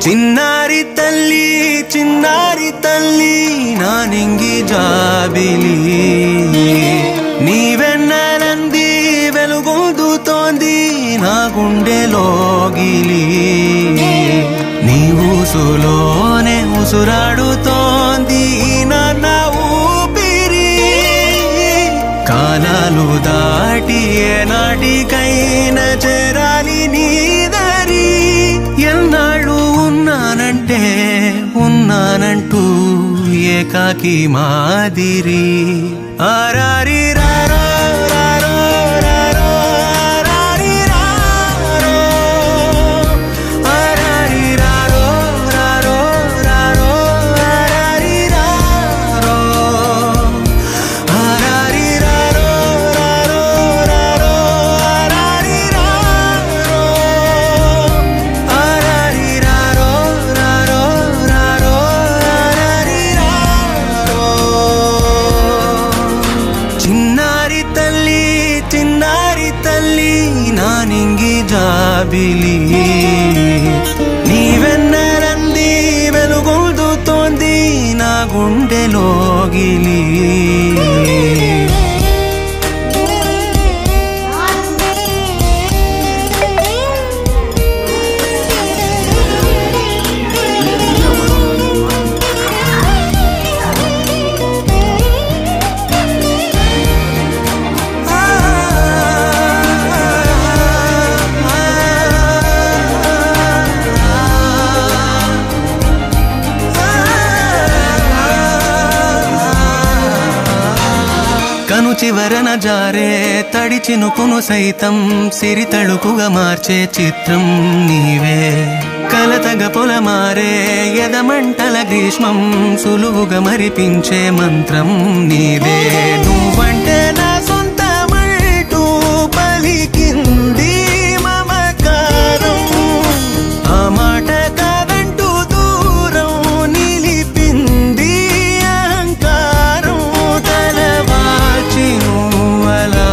చిన్నారి తల్లి నానింగి జాబిలి నీవెన్నెలంది వెలుగొందుతోంది నా గుండెలోగిలి నీ ఊసులోనే ఉసురాడుతోంది నాన్న ఊపిరి కాలాలు దాటి ఏనాటికైనా చేరాలి నీ దరి ఎన్నాళ్ళు ఉన్నానంటూ ఏకాకి మాదిరి ఆరారి రారో రారో రారో ఆరారి రారో ఆరారి రారో రారో రారో ఆరారి రారో ఆరారి రారో రారో రారో ఆరారి రారో ఆరారి రారో రారో రారో ఆరారి రారో చిన్నారి తల్లి నానింగి జాబిలి నీవెన్నెలంది వెలుగొందుతోంది నా గుండెలోగిలి కను చివరన జారే తడి చినుకును సైతం సిరి తళుకుగా మార్చే చిత్రం నీవే కలతగ పొలమారే ఎదమంటల గ్రీష్మం సులువుగా మరిపించే మంత్రం నీదే నువ్వంటే నా సొంతమంటూ పలికింది మమకారం ఆ మాట కాదంటూ దూరం నిలిపింది అహంకారం తలవాల్చి నువ్వలా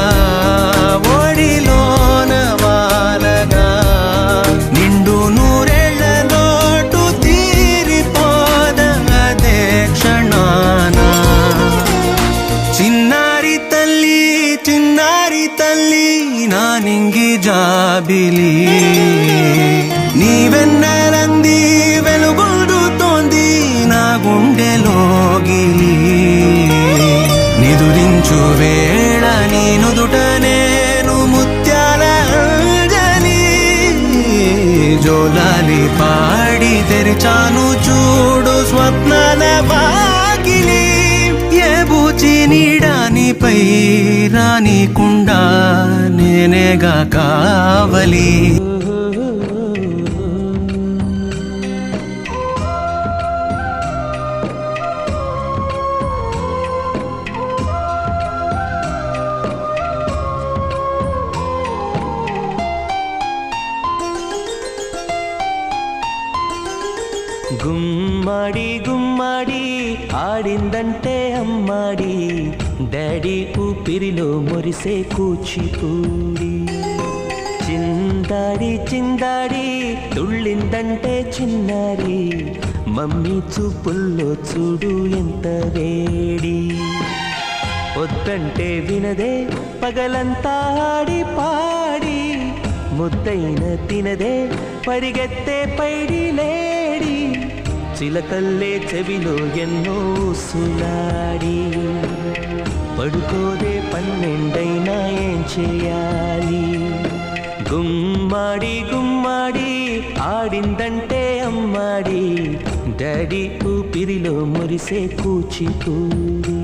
ఒడిలోన వాలగా నిండు నూరేళ్ల లోటు తీరిపోదదే క్షణాన చిన్నారి తల్లి నానింగి జాబిలి నీవెన్నెలంది వెలుగొందుతోంది నా గుండెలోగిలి నిదురించు వేళ నీ నుదుట నేను ముత్యాల అంజలి జోలాలి పాడి తెరిచాను చూడు స్వప్నాల వాకిలి ఏ బూచి నీడానిపై రానికుండా నేనేగా కావలి గుమ్మడి గుమ్మడి ఆడిందంటే అమ్మాడి డాడీ ఊపిరిలో మురిసే కూచిపూడి చిందాడి తుళ్ళిందంటే చిన్నారి మమ్మీ చూపుల్లో చూడు ఎంత వేడి వద్దంటే వినదే పగలంతా ఆడి పాడి ముద్దైన తినదే పరిగెత్తే పైడి లేడి చిలకల్లే చెవిలో ఎన్నో సులాడి పడుకోదే పన్నెండైనా ఏం చేయాలి గుమ్మాడి ఆడిందంటే అమ్మాడి డాడీ ఊపిరిలో మురిసే కూచిపూడి